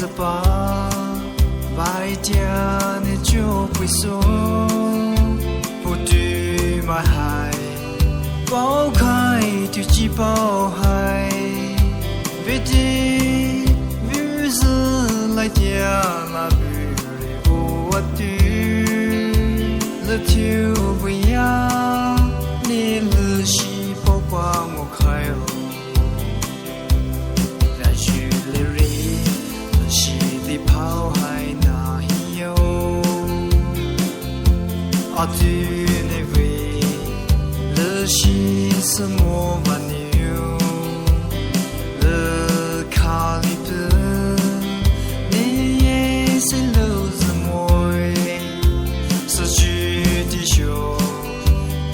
着吧，白天你就会说，不对买海，包开就几包海，别的日子来点那雨里我对，了就不要你了西包把我开哦。抛海那有，阿对那位了西什么玩牛，了卡里的你也是路子么？失去的手，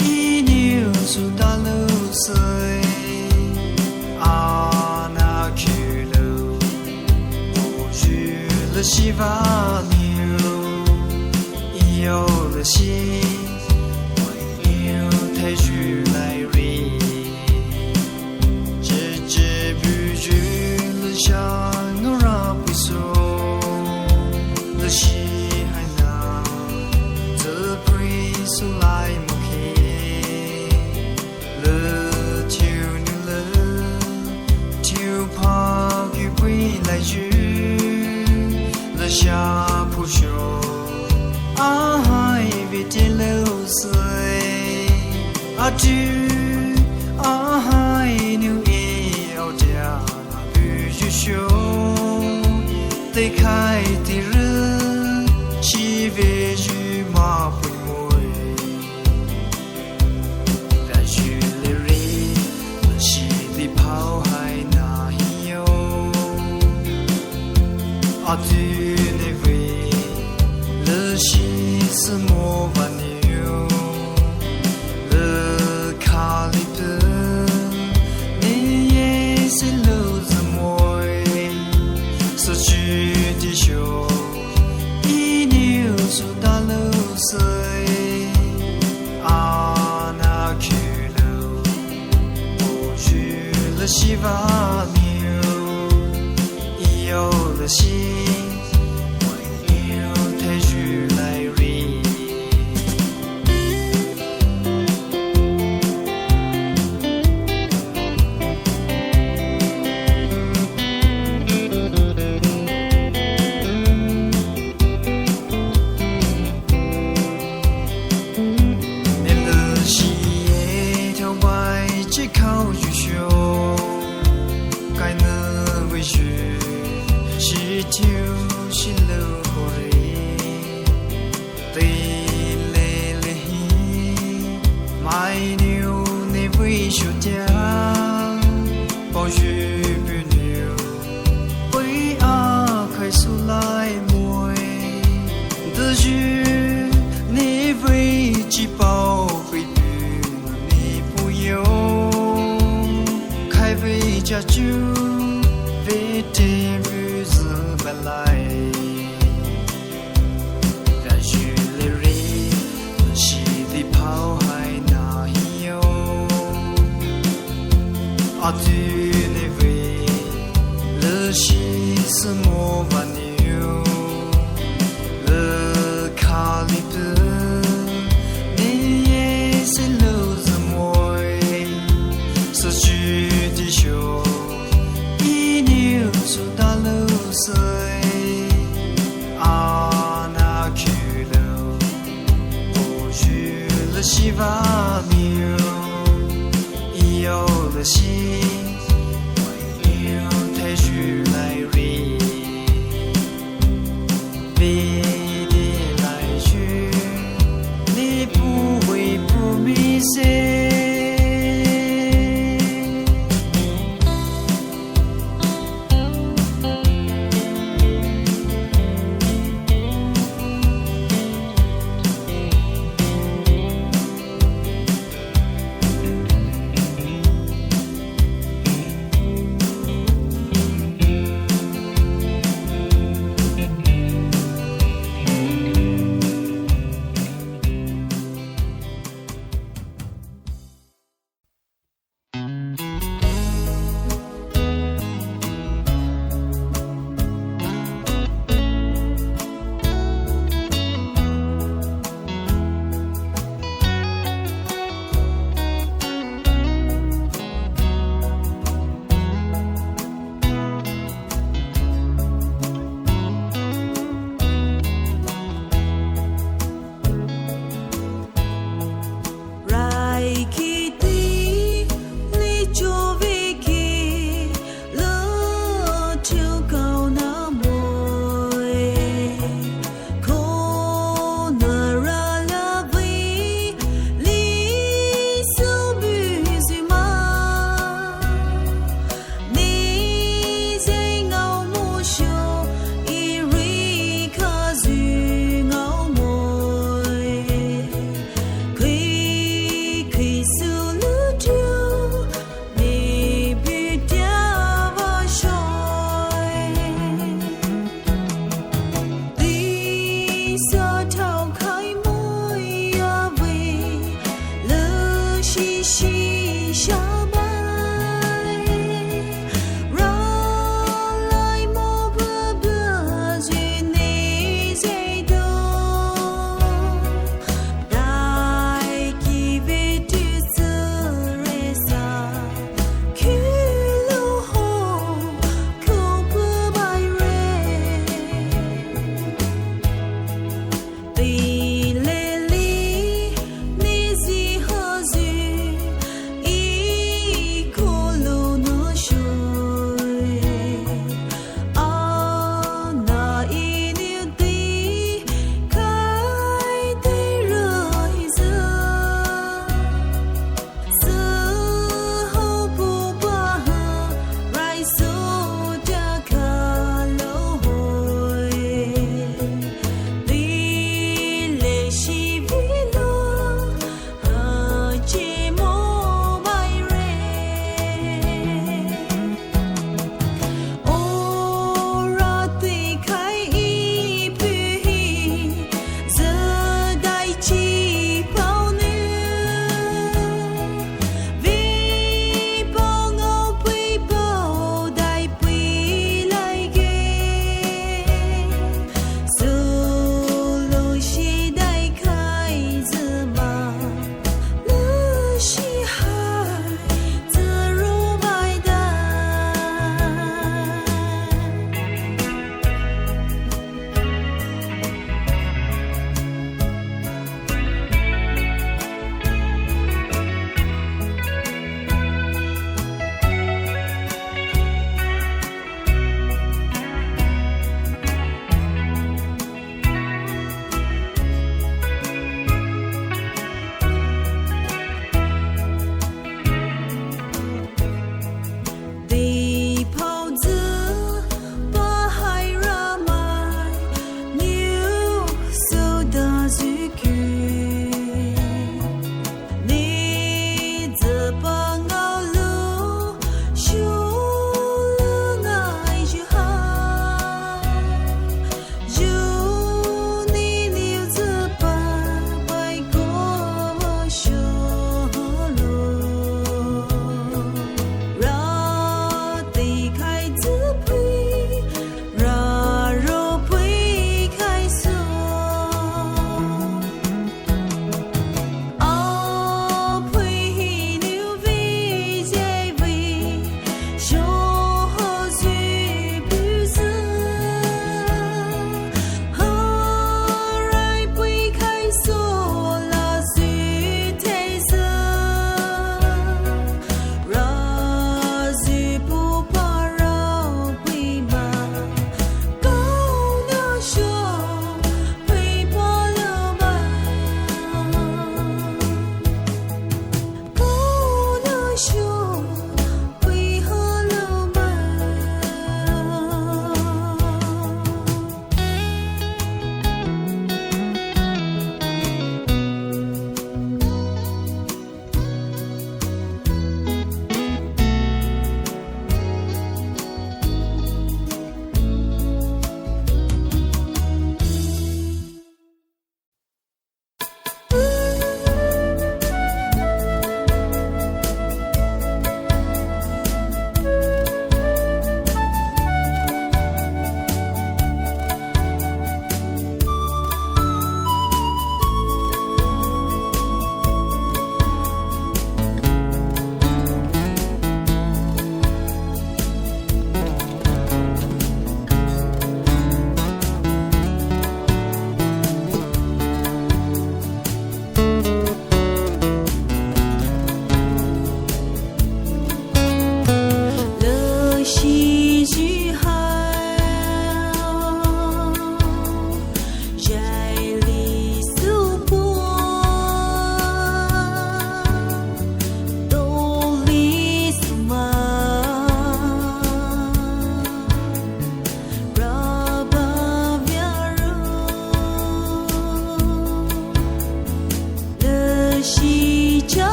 一牛出大路水，啊那去了。西巴牛，有了心，为牛抬举来瑞，直至不觉了下我让不说，了西海那，这不是来不开，了就牛了，就怕佢不来住。下不休，啊海别的流水，啊住啊海牛也要家那不就休，得开的人，西北去马不会，但是了人，西的跑海哪有，啊住。是莫玩牛，了卡里的你也是路子么？失去的手，一牛出大路水，啊那去了，不去了西巴牛，有了心。西巴牛，有了心，为牛抬举来瑞。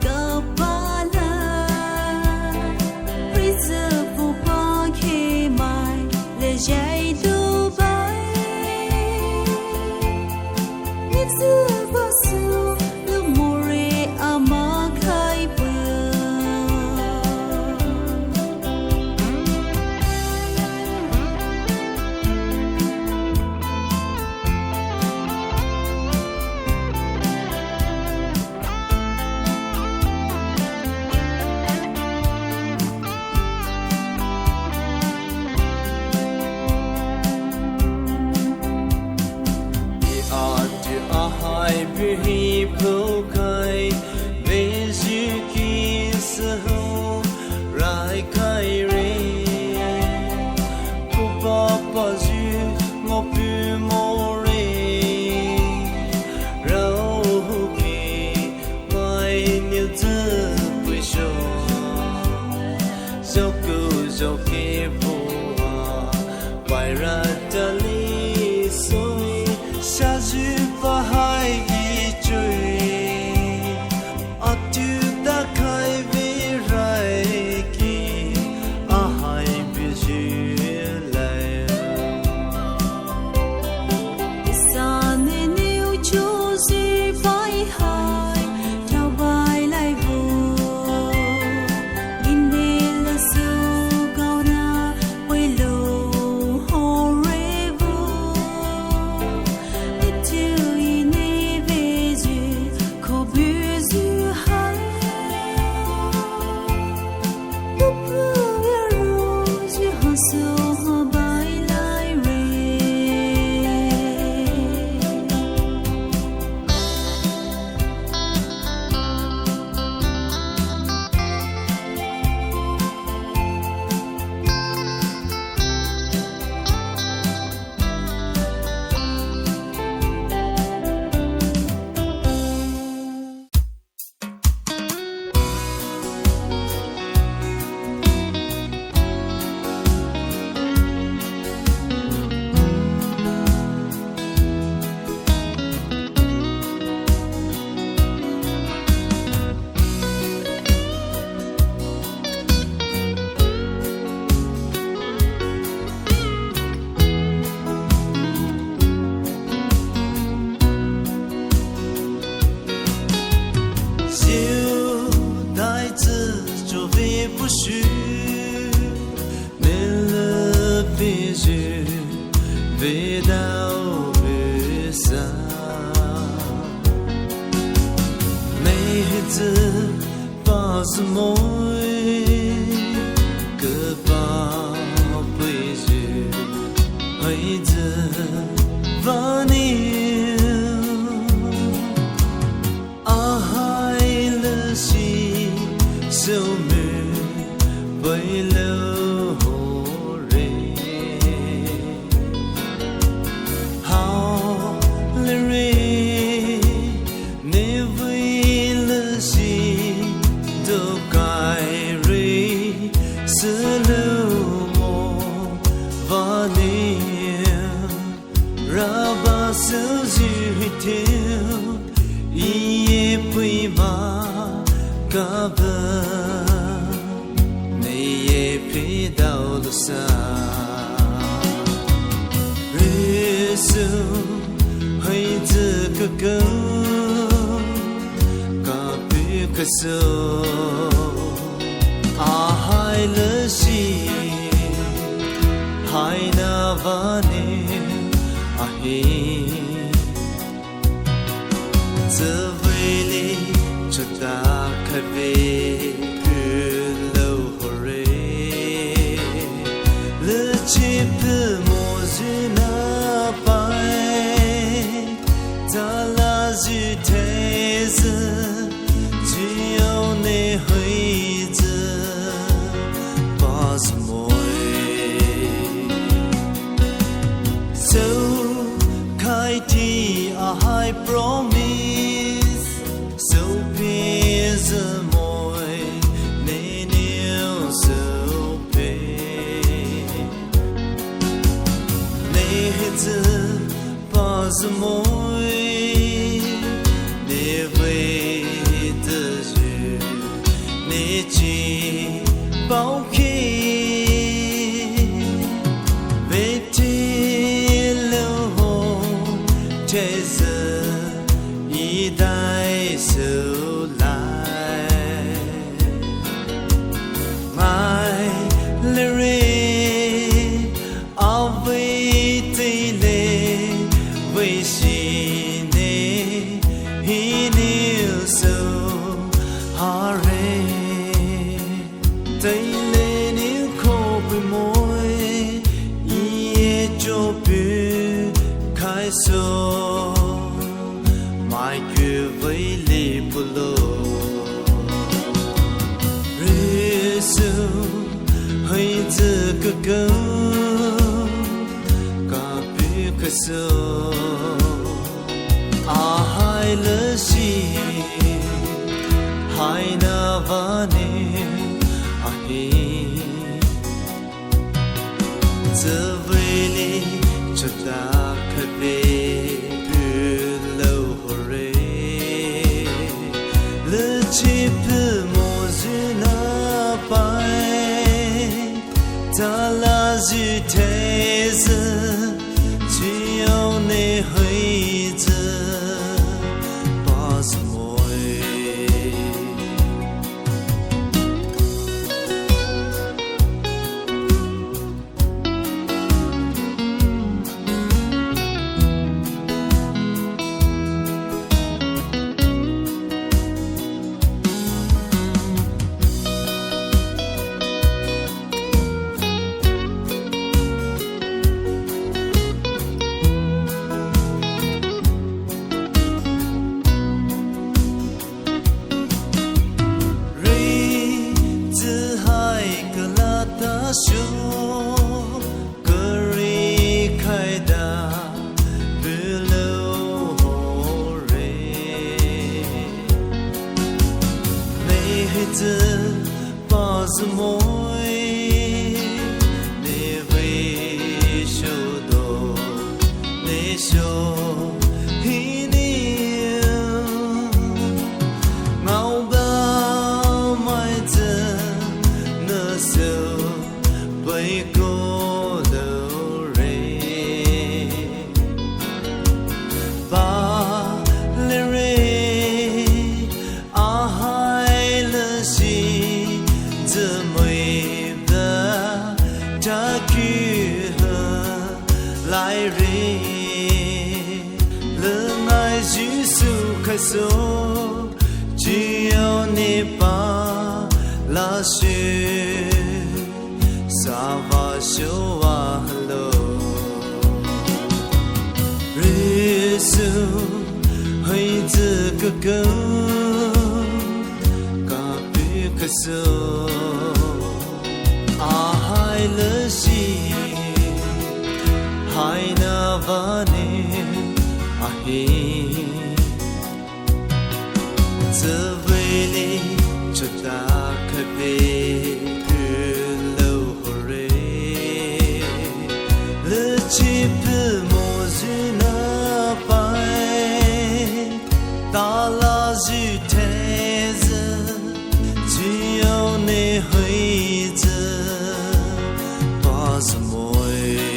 Gaba Ngheidzii Paziimoe Ngheidzii Vernaline Avei Liishi baireh Avei Liishi I promise so Paziimoe so Ngheidzii Paziimoe ai cứ với li pulo Risu hơi giờ cơ cơ cả bi cơ sơ hai lỡ gì hai na vane ahi giờ về li cho ta khát về chỉ biết một gì na bay ta là gì thế giờ chỉ yêu nên hơi giờ Paziimoe Paziimoe ne ve shodo ne sho Hiingyu ngao ba mai giờ nơ sơ bay cô đâu re ba le re a hai le si giờ mới đã cha kia lại re lỡ ngài Giêsu Kitô chỉ yêu ni ba la she sa va sho wa hello Giêsu hơi giờ cơ cơ Kitô hai lỡ gì hai na vane ahi giờ về li cho ta khát về cứ lâu hồi lỡ chỉ biết một gì na bay ta là gì thế giờ chỉ yêu nên hơi giờ Paziimoe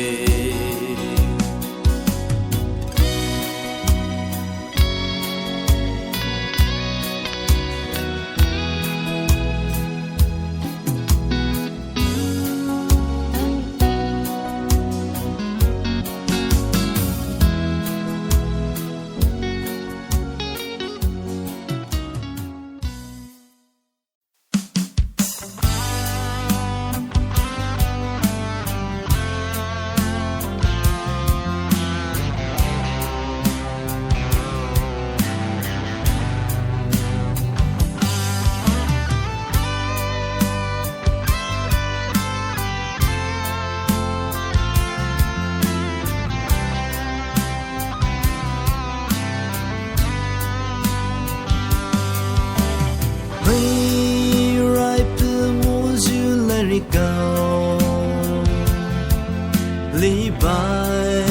Li bai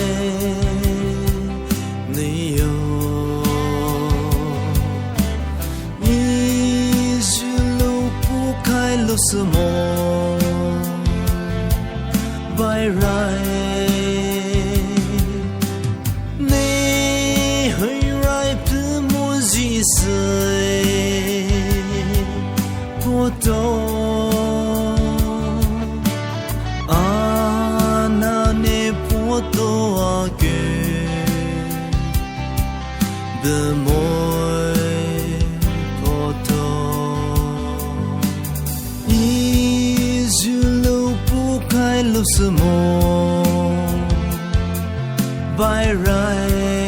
ni yo ni lu pu kai lu smo baireh ni hơi rai pu vuhzii sei po to the more photo is you lo pu kai lo smo baireh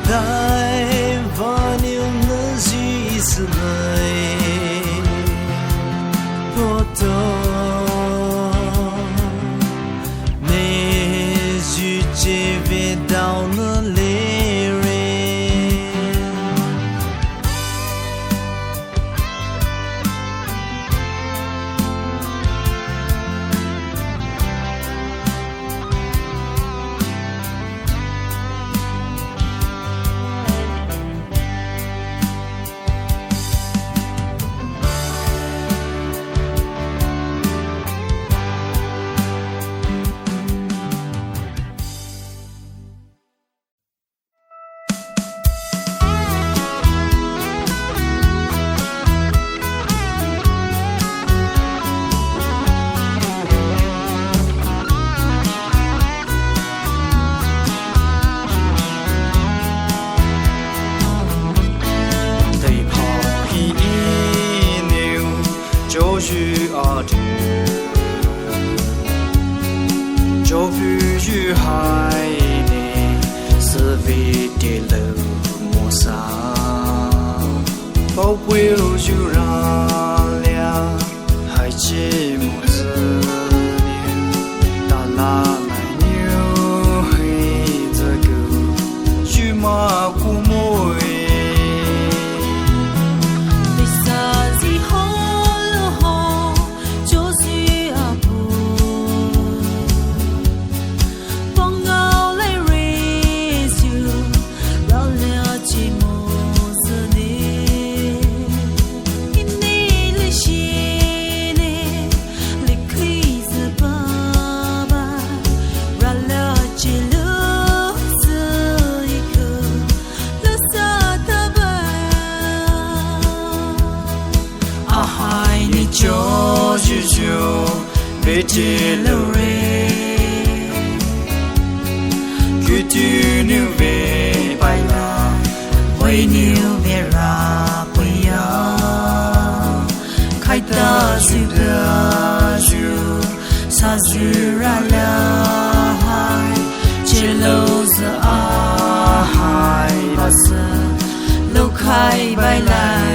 Thy vanil yu a tu cho vu yu hai ne se vi de lo mo sa bao quy yu ra lia hai chi mo zi da la lai niu hei ze gu yu ma ku mo cho ju ju về chế lâu re cứ tu nu về bài la quay nu về ra bây giờ khai ta ju ra ju sa ju Ralya hai chế lâu giờ a hai ba giờ lâu khai bài la